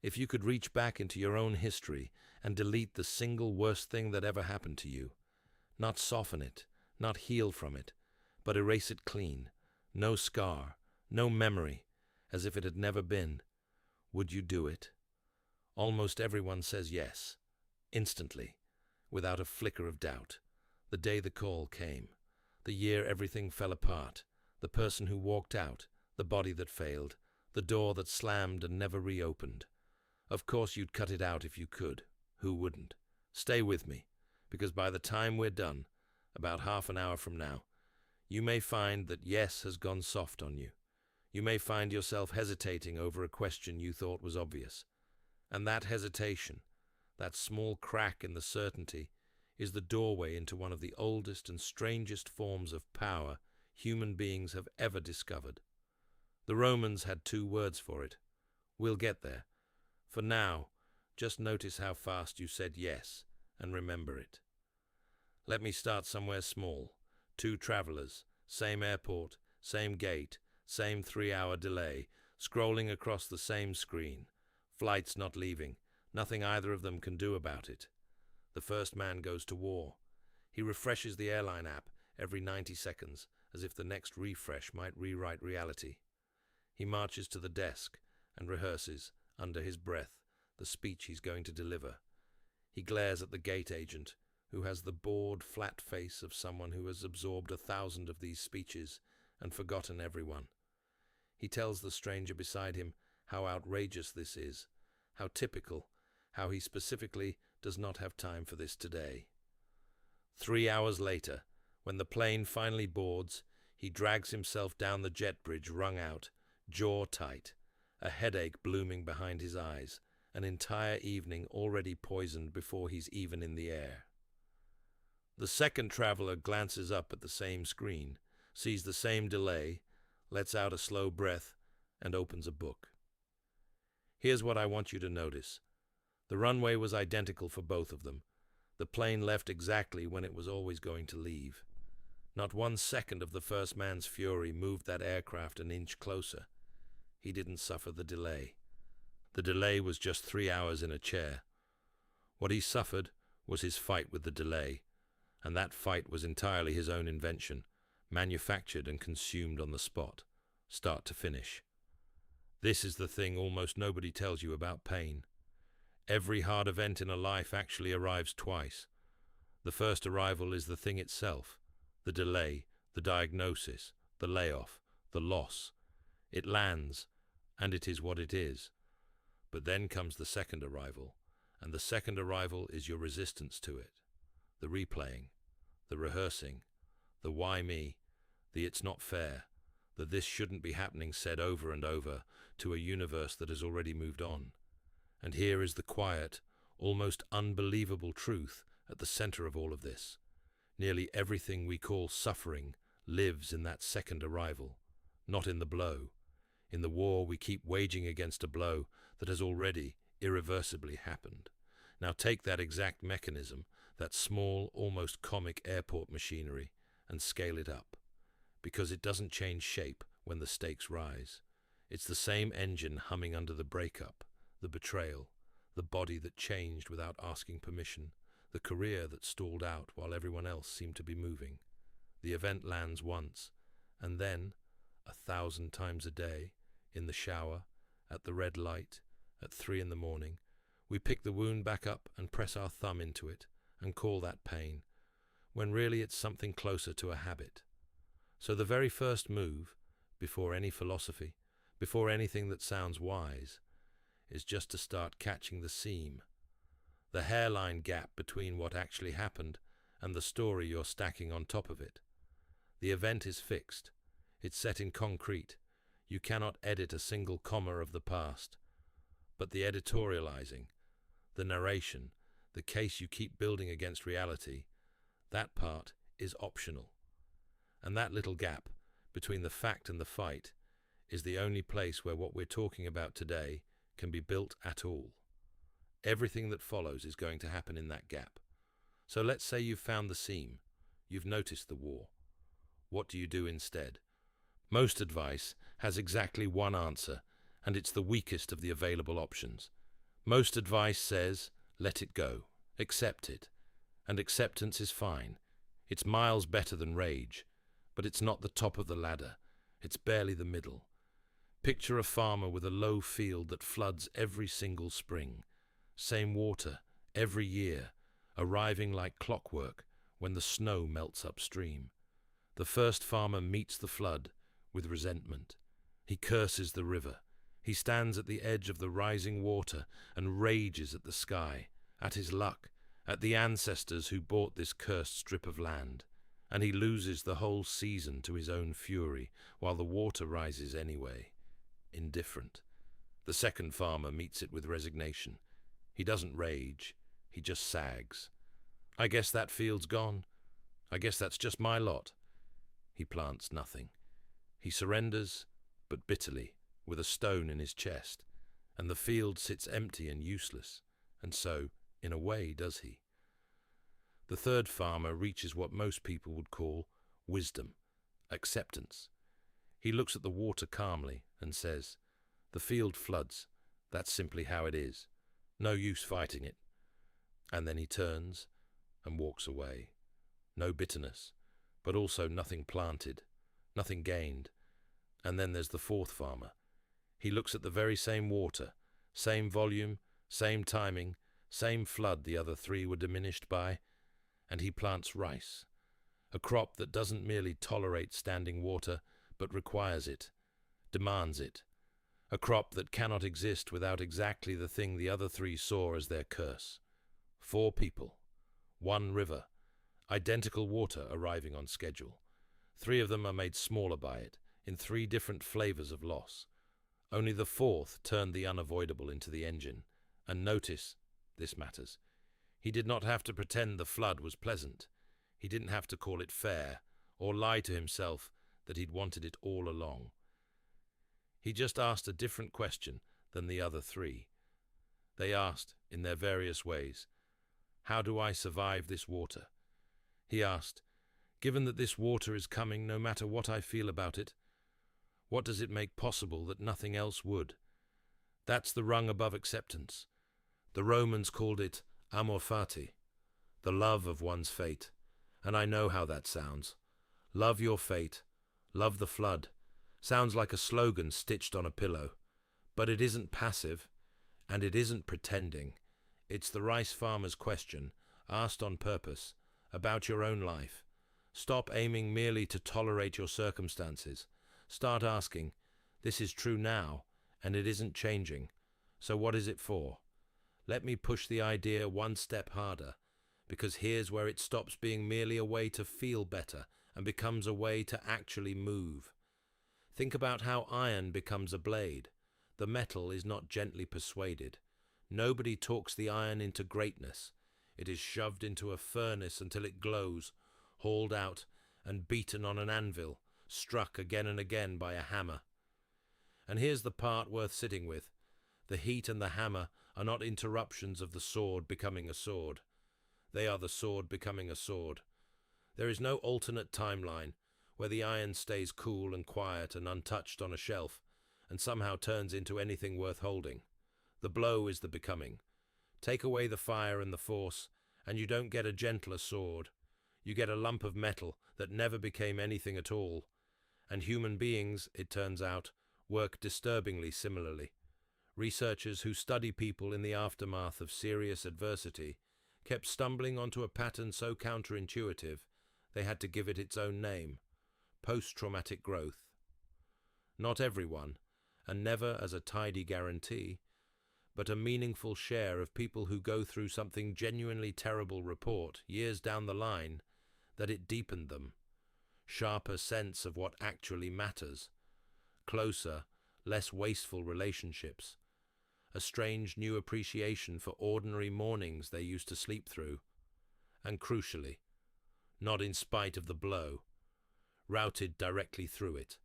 If you could reach back into your own history and delete the single worst thing that ever happened to you, not soften it, not heal from it, but erase it clean, no scar, no memory, as if it had never been, would you do it? Almost everyone says yes, instantly, without a flicker of doubt. The day the call came, the year everything fell apart, the person who walked out, the body that failed, the door that slammed and never reopened. Of course you'd cut it out if you could. Who wouldn't? Stay with me, because by the time we're done, about half an hour from now, you may find that yes has gone soft on you. You may find yourself hesitating over a question you thought was obvious. And that hesitation, that small crack in the certainty, is the doorway into one of the oldest and strangest forms of power human beings have ever discovered. The Romans had 2 words for it. We'll get there. For now, just notice how fast you said yes, and remember it. Let me start somewhere small. 2 travelers, same airport, same gate, same 3-hour delay, scrolling across the same screen. Flights not leaving, nothing either of them can do about it. The first man goes to war. He refreshes the airline app every 90 seconds, as if the next refresh might rewrite reality. He marches to the desk and rehearses, under his breath, the speech he's going to deliver. He glares at the gate agent, who has the bored, flat face of someone who has absorbed 1,000 of these speeches and forgotten everyone. He tells the stranger beside him how outrageous this is, how typical, how he specifically does not have time for this today. 3 hours later, when the plane finally boards, he drags himself down the jet bridge wrung out, jaw tight, a headache blooming behind his eyes, an entire evening already poisoned before he's even in the air. The second traveler glances up at the same screen, sees the same delay, lets out a slow breath, and opens a book. Here's what I want you to notice. The runway was identical for both of them. The plane left exactly when it was always going to leave. Not 1 second of the first man's fury moved that aircraft an inch closer. He didn't suffer the delay. The delay was just 3 hours in a chair. What he suffered was his fight with the delay, and that fight was entirely his own invention, manufactured and consumed on the spot, start to finish. This is the thing almost nobody tells you about pain. Every hard event in a life actually arrives twice. The first arrival is the thing itself, the delay, the diagnosis, the layoff, the loss. It lands, and it is what it is. But then comes the second arrival, and the second arrival is your resistance to it. The replaying, the rehearsing, the why me, the it's not fair, the this shouldn't be happening said over and over to a universe that has already moved on. And here is the quiet, almost unbelievable truth at the center of all of this. Nearly everything we call suffering lives in that second arrival, not in the blow. In the war we keep waging against a blow that has already irreversibly happened. Now take that exact mechanism, that small, almost comic airport machinery, and scale it up. Because it doesn't change shape when the stakes rise. It's the same engine humming under the breakup, the betrayal, the body that changed without asking permission, the career that stalled out while everyone else seemed to be moving. The event lands once, and then, 1,000 times a day, in the shower, at the red light, at 3 a.m, we pick the wound back up and press our thumb into it and call that pain, when really it's something closer to a habit. So the very first move, before any philosophy, before anything that sounds wise, is just to start catching the seam, the hairline gap between what actually happened and the story you're stacking on top of it. The event is fixed. It's set in concrete. You cannot edit a single comma of the past. But the editorializing, the narration, the case you keep building against reality, that part is optional. And that little gap between the fact and the fight is the only place where what we're talking about today can be built at all. Everything that follows is going to happen in that gap. So let's say you've found the seam. You've noticed the war. What do you do instead? Most advice has exactly one answer, and it's the weakest of the available options. Most advice says, let it go, accept it, and acceptance is fine. It's miles better than rage, but it's not the top of the ladder, it's barely the middle. Picture a farmer with a low field that floods every single spring. Same water, every year, arriving like clockwork when the snow melts upstream. The first farmer meets the flood with resentment. He curses the river. He stands at the edge of the rising water and rages at the sky, at his luck, at the ancestors who bought this cursed strip of land. And he loses the whole season to his own fury, while the water rises anyway. Indifferent. The second farmer meets it with resignation. He doesn't rage, he just sags. I guess that field's gone. I guess that's just my lot. He plants nothing. He surrenders, but bitterly, with a stone in his chest, and the field sits empty and useless, and so, in a way, does he. The third farmer reaches what most people would call wisdom, acceptance. He looks at the water calmly and says, the field floods, that's simply how it is. No use fighting it. And then he turns and walks away. No bitterness, but also nothing planted, nothing gained. And then there's the fourth farmer. He looks at the very same water, same volume, same timing, same flood the other three were diminished by, and he plants rice, a crop that doesn't merely tolerate standing water, but requires it, demands it, a crop that cannot exist without exactly the thing the other three saw as their curse. 4 people, 1 river, identical water arriving on schedule. 3 of them are made smaller by it, in 3 different flavors of loss. Only the 4th turned the unavoidable into the engine. And notice, this matters, he did not have to pretend the flood was pleasant. He didn't have to call it fair, or lie to himself that he'd wanted it all along. He just asked a different question than the other 3. They asked, in their various ways, how do I survive this water? He asked, given that this water is coming no matter what I feel about it, what does it make possible that nothing else would? That's the rung above acceptance. The Romans called it Amor Fati, the love of one's fate. And I know how that sounds. Love your fate, love the flood. Sounds like a slogan stitched on a pillow. But it isn't passive, and it isn't pretending. It's the rice farmer's question, asked on purpose, about your own life. Stop aiming merely to tolerate your circumstances. Start asking, this is true now, and it isn't changing. So what is it for? Let me push the idea one step harder, because here's where it stops being merely a way to feel better and becomes a way to actually move. Think about how iron becomes a blade. The metal is not gently persuaded. Nobody talks the iron into greatness. It is shoved into a furnace until it glows, hauled out and beaten on an anvil, struck again and again by a hammer. And here's the part worth sitting with. The heat and the hammer are not interruptions of the sword becoming a sword. They are the sword becoming a sword. There is no alternate timeline where the iron stays cool and quiet and untouched on a shelf and somehow turns into anything worth holding. The blow is the becoming. Take away the fire and the force, and you don't get a gentler sword. You get a lump of metal that never became anything at all. And human beings, it turns out, work disturbingly similarly. Researchers who study people in the aftermath of serious adversity kept stumbling onto a pattern so counterintuitive they had to give it its own name: post-traumatic growth. Not everyone, and never as a tidy guarantee, but a meaningful share of people who go through something genuinely terrible report years down the line that it deepened them. Sharper sense of what actually matters. Closer, less wasteful relationships. A strange new appreciation for ordinary mornings they used to sleep through. And crucially, not in spite of the blow, routed directly through it.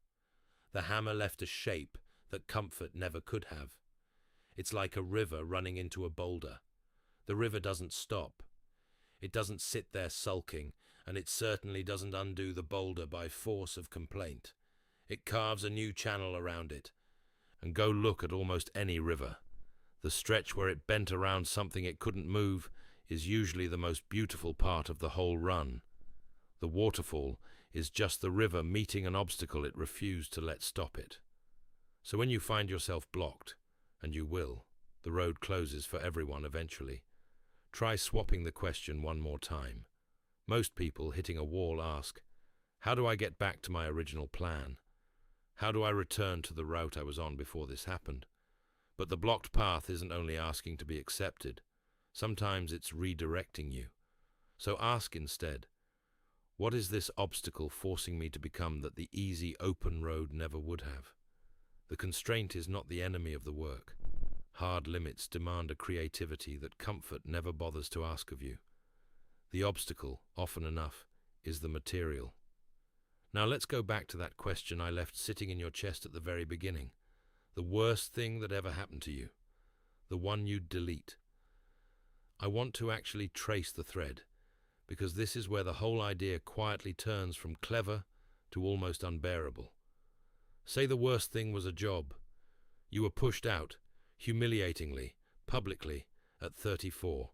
The hammer left a shape that comfort never could have. It's like a river running into a boulder. The river doesn't stop. It doesn't sit there sulking, and it certainly doesn't undo the boulder by force of complaint. It carves a new channel around it. And go look at almost any river. The stretch where it bent around something it couldn't move is usually the most beautiful part of the whole run. The waterfall is just the river meeting an obstacle it refused to let stop it. So when you find yourself blocked, and you will, the road closes for everyone eventually, try swapping the question one more time. Most people hitting a wall ask, how do I get back to my original plan? How do I return to the route I was on before this happened? But the blocked path isn't only asking to be accepted. Sometimes it's redirecting you. So ask instead, what is this obstacle forcing me to become that the easy, open road never would have? The constraint is not the enemy of the work. Hard limits demand a creativity that comfort never bothers to ask of you. The obstacle, often enough, is the material. Now let's go back to that question I left sitting in your chest at the very beginning. The worst thing that ever happened to you. The one you'd delete. I want to actually trace the thread, because this is where the whole idea quietly turns from clever to almost unbearable. Say the worst thing was a job. You were pushed out, humiliatingly, publicly, at 34,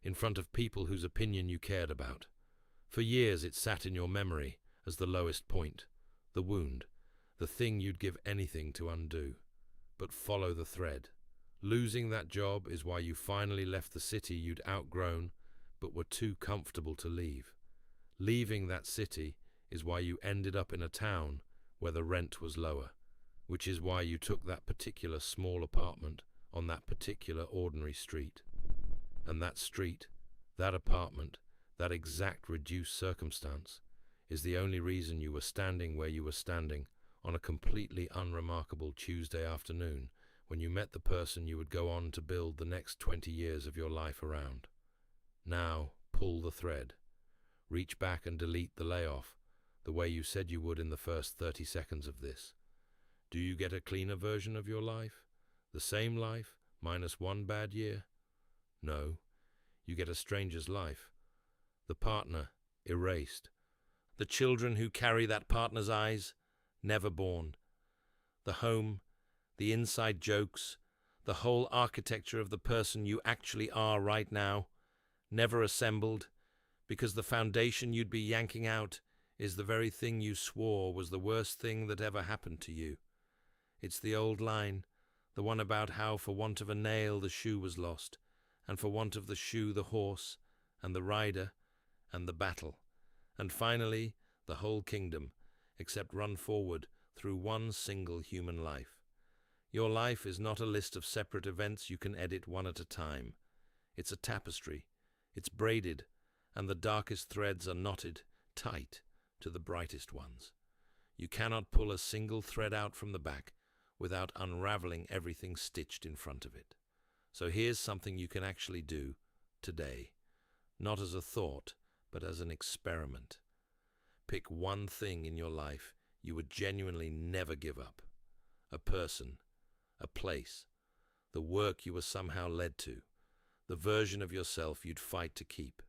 in front of people whose opinion you cared about. For years it sat in your memory as the lowest point, the wound, the thing you'd give anything to undo. But follow the thread. Losing that job is why you finally left the city you'd outgrown but were too comfortable to leave. Leaving that city is why you ended up in a town where the rent was lower, which is why you took that particular small apartment on that particular ordinary street. And that street, that apartment, that exact reduced circumstance is the only reason you were standing where you were standing on a completely unremarkable Tuesday afternoon when you met the person you would go on to build the next 20 years of your life around. Now, pull the thread. Reach back and delete the layoff, the way you said you would in the first 30 seconds of this. Do you get a cleaner version of your life? The same life, minus one bad year? No, you get a stranger's life. The partner, erased. The children who carry that partner's eyes, never born. The home, the inside jokes, the whole architecture of the person you actually are right now, never assembled, because the foundation you'd be yanking out is the very thing you swore was the worst thing that ever happened to you. It's the old line, the one about how for want of a nail the shoe was lost, and for want of the shoe the horse, and the rider, and the battle, and finally the whole kingdom, except run forward through one single human life. Your life is not a list of separate events you can edit one at a time. It's a tapestry. It's braided, and the darkest threads are knotted tight to the brightest ones. You cannot pull a single thread out from the back without unraveling everything stitched in front of it. So here's something you can actually do today, not as a thought, but as an experiment. Pick one thing in your life you would genuinely never give up. A person, a place, the work you were somehow led to, the version of yourself you'd fight to keep,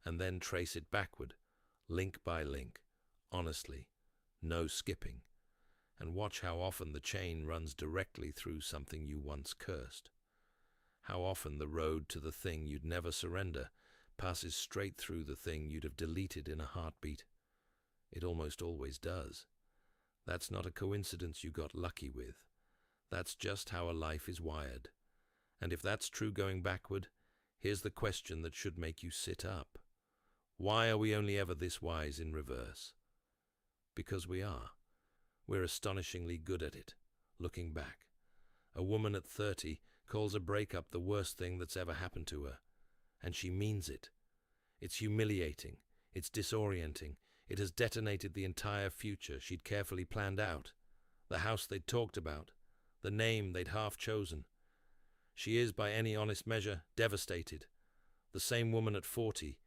and then trace it backward, link by link, honestly, no skipping, and watch how often the chain runs directly through something you once cursed. How often the road to the thing you'd never surrender passes straight through the thing you'd have deleted in a heartbeat. It almost always does. That's not a coincidence you got lucky with. That's just how a life is wired. And if that's true going backward, here's the question that should make you sit up. Why are we only ever this wise in reverse? Because we are. We're astonishingly good at it, looking back. A woman at 30 calls a breakup the worst thing that's ever happened to her. And she means it. It's humiliating. It's disorienting. It has detonated the entire future she'd carefully planned out. The house they'd talked about. The name they'd half chosen. She is, by any honest measure, devastated. The same woman at 40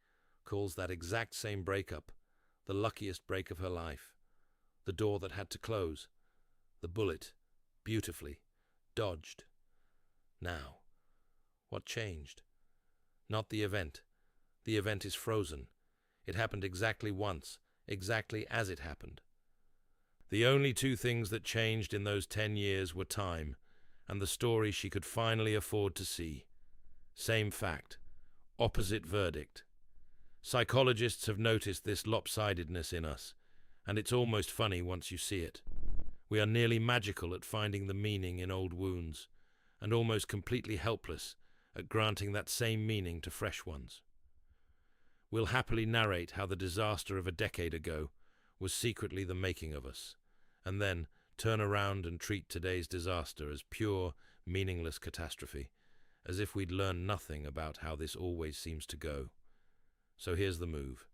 calls that exact same breakup the luckiest break of her life. The door that had to close. The bullet, beautifully, dodged. Now, what changed? Not the event. The event is frozen. It happened exactly once, exactly as it happened. The only two things that changed in those 10 years were time and the story she could finally afford to see. Same fact, opposite verdict. Psychologists have noticed this lopsidedness in us, and it's almost funny once you see it. We are nearly magical at finding the meaning in old wounds, and almost completely helpless at granting that same meaning to fresh ones. We'll happily narrate how the disaster of a decade ago was secretly the making of us, and then turn around and treat today's disaster as pure, meaningless catastrophe, as if we'd learned nothing about how this always seems to go. So here's the move,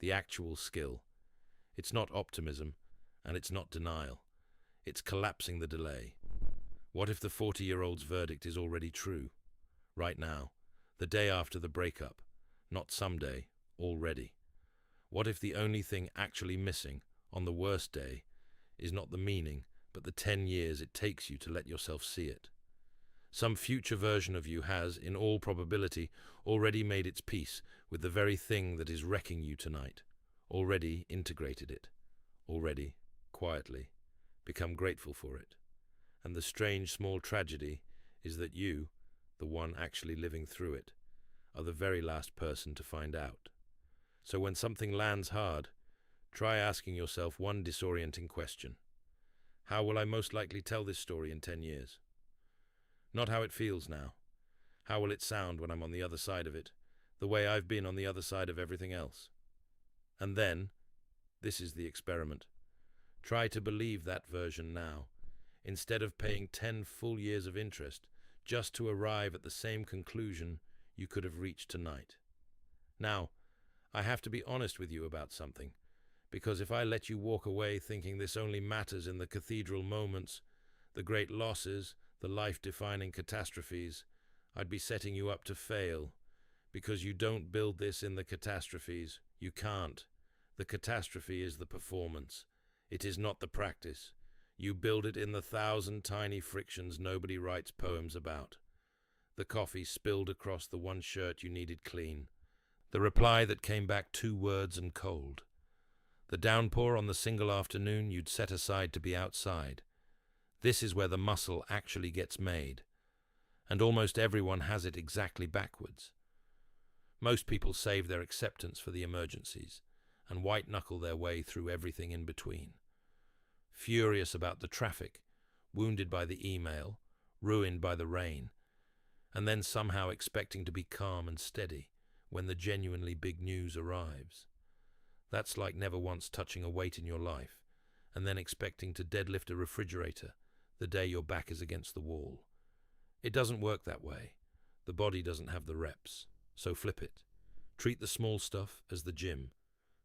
the actual skill. It's not optimism, and it's not denial. It's collapsing the delay. What if the 40-year-old's verdict is already true? Right now, the day after the breakup, not someday, already. What if the only thing actually missing, on the worst day, is not the meaning, but the 10 years it takes you to let yourself see it? Some future version of you has, in all probability, already made its peace with the very thing that is wrecking you tonight, already integrated it, already, quietly, become grateful for it. And the strange small tragedy is that you, the one actually living through it, are the very last person to find out. So when something lands hard, try asking yourself one disorienting question. How will I most likely tell this story in 10 years? Not how it feels now. How will it sound when I'm on the other side of it, the way I've been on the other side of everything else? And then, this is the experiment. Try to believe that version now, instead of paying 10 full years of interest just to arrive at the same conclusion you could have reached tonight. Now, I have to be honest with you about something, because if I let you walk away thinking this only matters in the cathedral moments, the great losses, the life-defining catastrophes, I'd be setting you up to fail, because you don't build this in the catastrophes. You can't. The catastrophe is the performance. It is not the practice. You build it in the 1,000 tiny frictions nobody writes poems about. The coffee spilled across the one shirt you needed clean. The reply that came back 2 words and cold. The downpour on the single afternoon you'd set aside to be outside. This is where the muscle actually gets made. And almost everyone has it exactly backwards. Most people save their acceptance for the emergencies and white-knuckle their way through everything in between. Furious about the traffic, wounded by the email, ruined by the rain, and then somehow expecting to be calm and steady when the genuinely big news arrives. That's like never once touching a weight in your life and then expecting to deadlift a refrigerator the day your back is against the wall. It doesn't work that way. The body doesn't have the reps, so flip it. Treat the small stuff as the gym.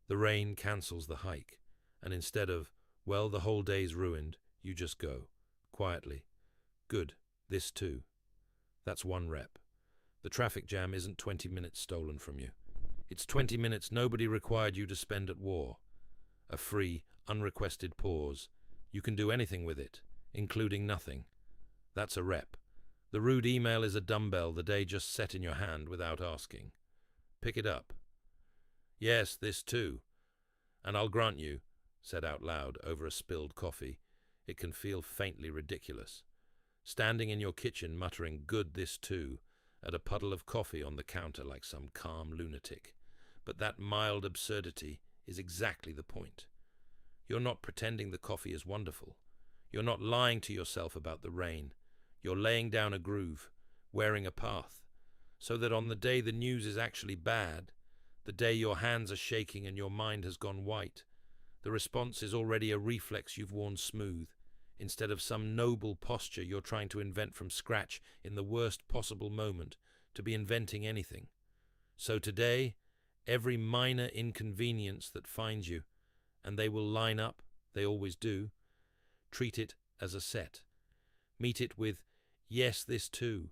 The rain cancels the hike, and instead of, well, the whole day's ruined, you just go, quietly. Good, this too. That's 1 rep. The traffic jam isn't 20 minutes stolen from you. It's 20 minutes nobody required you to spend at war. A free, unrequested pause. You can do anything with it, including nothing. That's a rep. The rude email is a dumbbell the day just set in your hand without asking. Pick it up. Yes, this too. And I'll grant you, said out loud over a spilled coffee, it can feel faintly ridiculous. Standing in your kitchen muttering, good, this too, at a puddle of coffee on the counter like some calm lunatic. But that mild absurdity is exactly the point. You're not pretending the coffee is wonderful. You're not lying to yourself about the rain. You're laying down a groove, wearing a path, so that on the day the news is actually bad, the day your hands are shaking and your mind has gone white, the response is already a reflex you've worn smooth, instead of some noble posture you're trying to invent from scratch in the worst possible moment to be inventing anything. So today, every minor inconvenience that finds you, and they will line up, they always do, treat it as a set. Meet it with, yes, this too,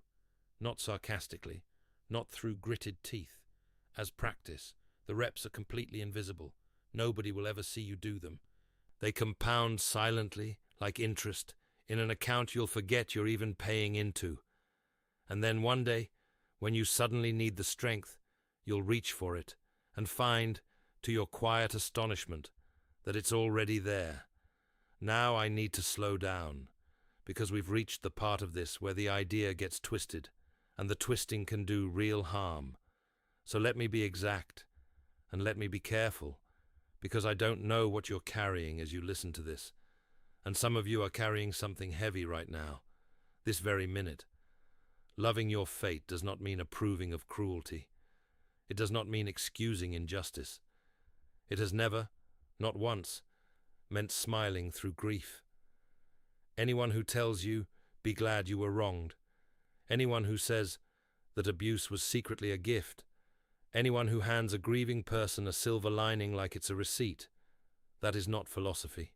not sarcastically, not through gritted teeth. As practice, the reps are completely invisible. Nobody will ever see you do them. They compound silently, like interest, in an account you'll forget you're even paying into. And then one day, when you suddenly need the strength, you'll reach for it and find, to your quiet astonishment, that it's already there. Now I need to slow down, because we've reached the part of this where the idea gets twisted, and the twisting can do real harm. So let me be exact, and let me be careful, because I don't know what you're carrying as you listen to this. And some of you are carrying something heavy right now, this very minute. Loving your fate does not mean approving of cruelty. It does not mean excusing injustice. It has never, not once, meant smiling through grief. Anyone who tells you, be glad you were wronged, anyone who says that abuse was secretly a gift, anyone who hands a grieving person a silver lining like it's a receipt, that is not philosophy.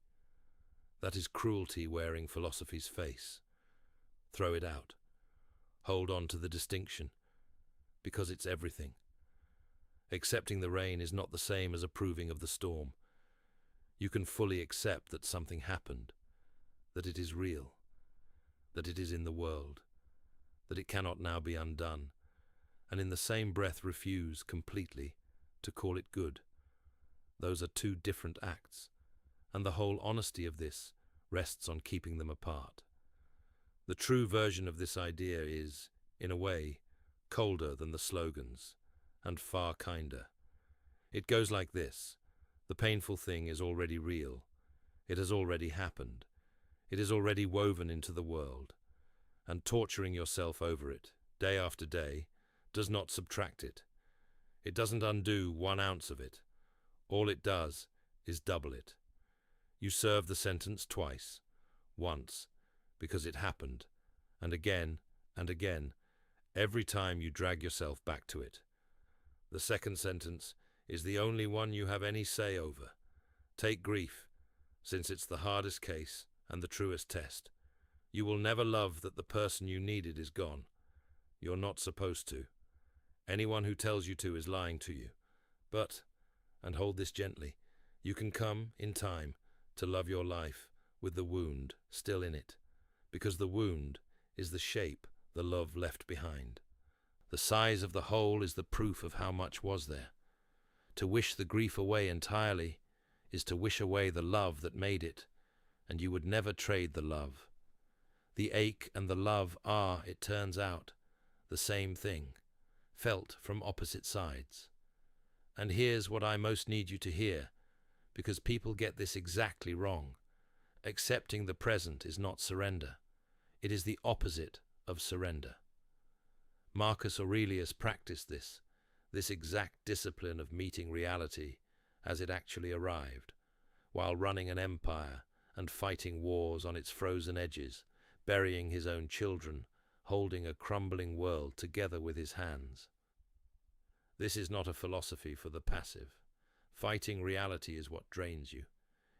That is cruelty wearing philosophy's face. Throw it out. Hold on to the distinction, because it's everything. Accepting the rain is not the same as approving of the storm. You can fully accept that something happened, that it is real, that it is in the world, that it cannot now be undone, and in the same breath refuse completely to call it good. Those are two different acts, and the whole honesty of this rests on keeping them apart. The true version of this idea is, in a way, colder than the slogans, and far kinder. It goes like this: the painful thing is already real. It has already happened. It is already woven into the world. And torturing yourself over it, day after day, does not subtract it. It doesn't undo 1 ounce of it. All it does is double it. You serve the sentence twice. Once, because it happened, and again, every time you drag yourself back to it. The second sentence is the only one you have any say over. Take grief, since it's the hardest case and the truest test. You will never love that the person you needed is gone. You're not supposed to. Anyone who tells you to is lying to you. But, and hold this gently, you can come, in time, to love your life with the wound still in it, because the wound is the shape the love left behind. The size of the hole is the proof of how much was there. To wish the grief away entirely is to wish away the love that made it, and you would never trade the love. The ache and the love are, it turns out, the same thing, felt from opposite sides. And here's what I most need you to hear, because people get this exactly wrong. Accepting the present is not surrender. It is the opposite of surrender. Marcus Aurelius practiced this exact discipline of meeting reality as it actually arrived, while running an empire and fighting wars on its frozen edges, burying his own children, holding a crumbling world together with his hands. This is not a philosophy for the passive. Fighting reality is what drains you.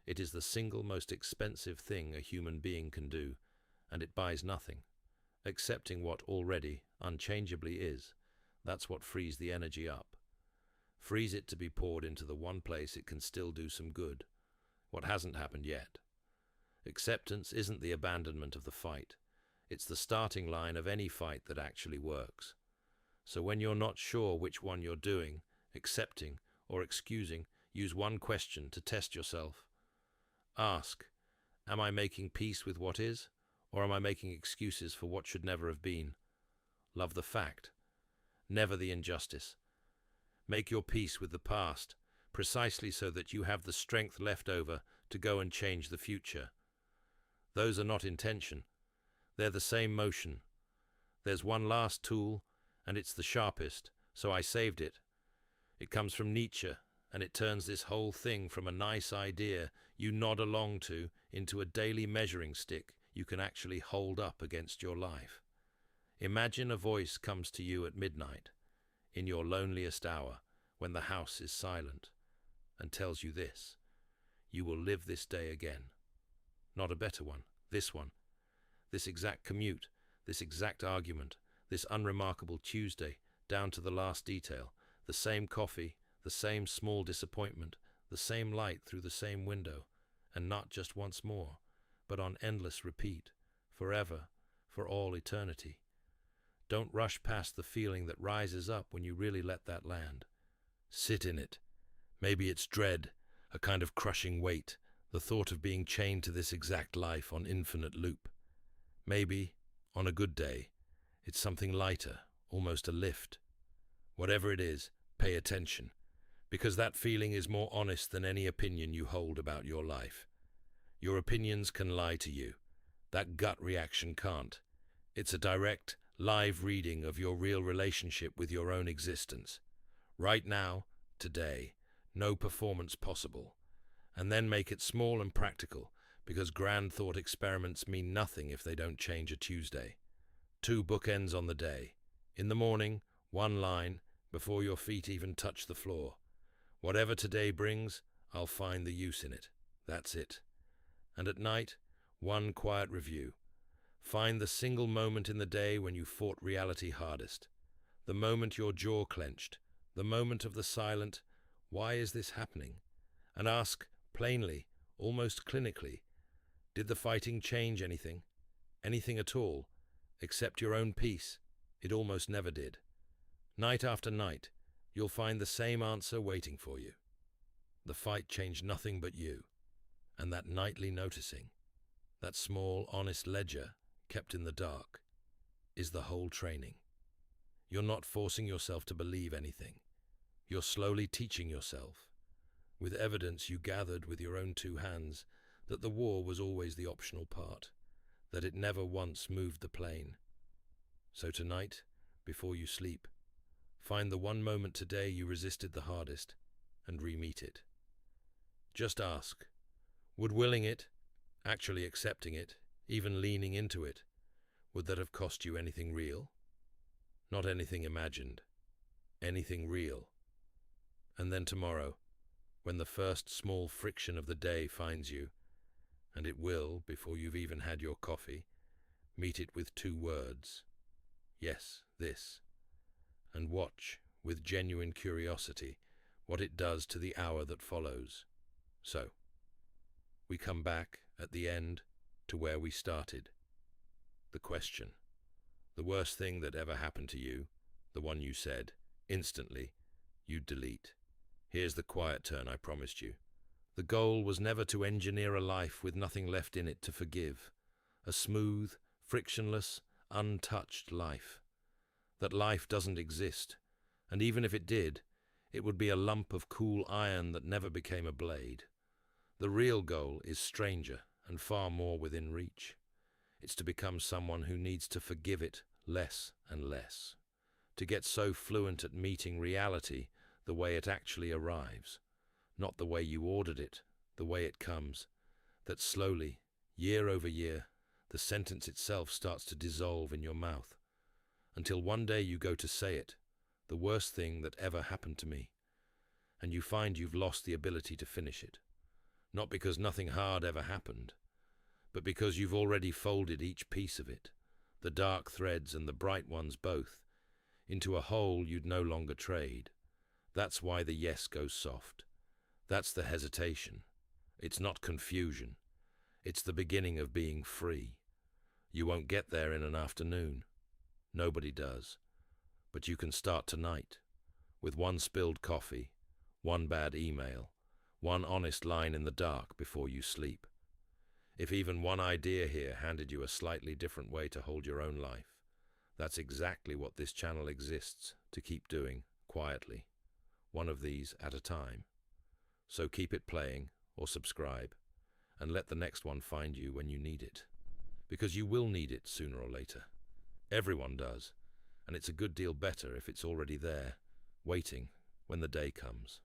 It is the single most expensive thing a human being can do, and it buys nothing. Accepting what already, unchangeably is, that's what frees the energy up. Frees it to be poured into the one place it can still do some good, what hasn't happened yet. Acceptance isn't the abandonment of the fight. It's the starting line of any fight that actually works. So when you're not sure which one you're doing, accepting or excusing, use one question to test yourself. Ask, am I making peace with what is, or am I making excuses for what should never have been? Love the fact, never the injustice. Make your peace with the past, precisely so that you have the strength left over to go and change the future. Those are not intention. They're the same motion. There's one last tool, and it's the sharpest, so I saved it. It comes from Nietzsche, and it turns this whole thing from a nice idea you nod along to into a daily measuring stick you can actually hold up against your life. Imagine a voice comes to you at midnight, in your loneliest hour, when the house is silent, and tells you this: you will live this day again. Not a better one, this one. This exact commute, this exact argument, this unremarkable Tuesday, down to the last detail, the same coffee, the same small disappointment, the same light through the same window, and not just once more, but on endless repeat, forever, for all eternity. Don't rush past the feeling that rises up when you really let that land. Sit in it. Maybe it's dread, a kind of crushing weight, the thought of being chained to this exact life on infinite loop. Maybe, on a good day, it's something lighter, almost a lift. Whatever it is, pay attention, because that feeling is more honest than any opinion you hold about your life. Your opinions can lie to you. That gut reaction can't. It's a direct, live reading of your real relationship with your own existence. Right now, today, no performance possible. And then make it small and practical, because grand thought experiments mean nothing if they don't change a Tuesday. 2 bookends on the day. In the morning, 1 line, before your feet even touch the floor. Whatever today brings, I'll find the use in it. That's it. And at night, 1 quiet review. Find the single moment in the day when you fought reality hardest. The moment your jaw clenched. The moment of the silent, "Why is this happening?" And ask, plainly, almost clinically, did the fighting change anything? Anything at all? Except your own peace? It almost never did. Night after night, you'll find the same answer waiting for you. The fight changed nothing but you. And that nightly noticing, that small, honest ledger kept in the dark, is the whole training. You're not forcing yourself to believe anything. You're slowly teaching yourself, with evidence you gathered with your own 2 hands, that the war was always the optional part, that it never once moved the plane. So tonight, before you sleep, find the 1 moment today you resisted the hardest, and re-meet it. Just ask, would willing it, actually accepting it, even leaning into it, would that have cost you anything real? Not anything imagined, anything real. And then tomorrow, when the first small friction of the day finds you, and it will before you've even had your coffee, meet it with 2 words. Yes, this. And watch, with genuine curiosity, what it does to the hour that follows. So, we come back, at the end, to where we started. The question. The worst thing that ever happened to you, the one you said, instantly, you'd delete. Here's the quiet turn I promised you. The goal was never to engineer a life with nothing left in it to forgive. A smooth, frictionless, untouched life. That life doesn't exist, and even if it did, it would be a lump of cool iron that never became a blade. The real goal is stranger and far more within reach. It's to become someone who needs to forgive it less and less. To get so fluent at meeting reality the way it actually arrives. Not the way you ordered it, the way it comes, that slowly, year over year, the sentence itself starts to dissolve in your mouth, until one day you go to say it, the worst thing that ever happened to me, and you find you've lost the ability to finish it, not because nothing hard ever happened, but because you've already folded each piece of it, the dark threads and the bright ones both, into a whole you'd no longer trade. That's why the yes goes soft. That's the hesitation. It's not confusion. It's the beginning of being free. You won't get there in an afternoon. Nobody does. But you can start tonight, with 1 spilled coffee, 1 bad email, 1 honest line in the dark before you sleep. If even 1 idea here handed you a slightly different way to hold your own life, that's exactly what this channel exists to keep doing, quietly, 1 of these at a time. So keep it playing, or subscribe, and let the next one find you when you need it. Because you will need it sooner or later. Everyone does, and it's a good deal better if it's already there, waiting when the day comes.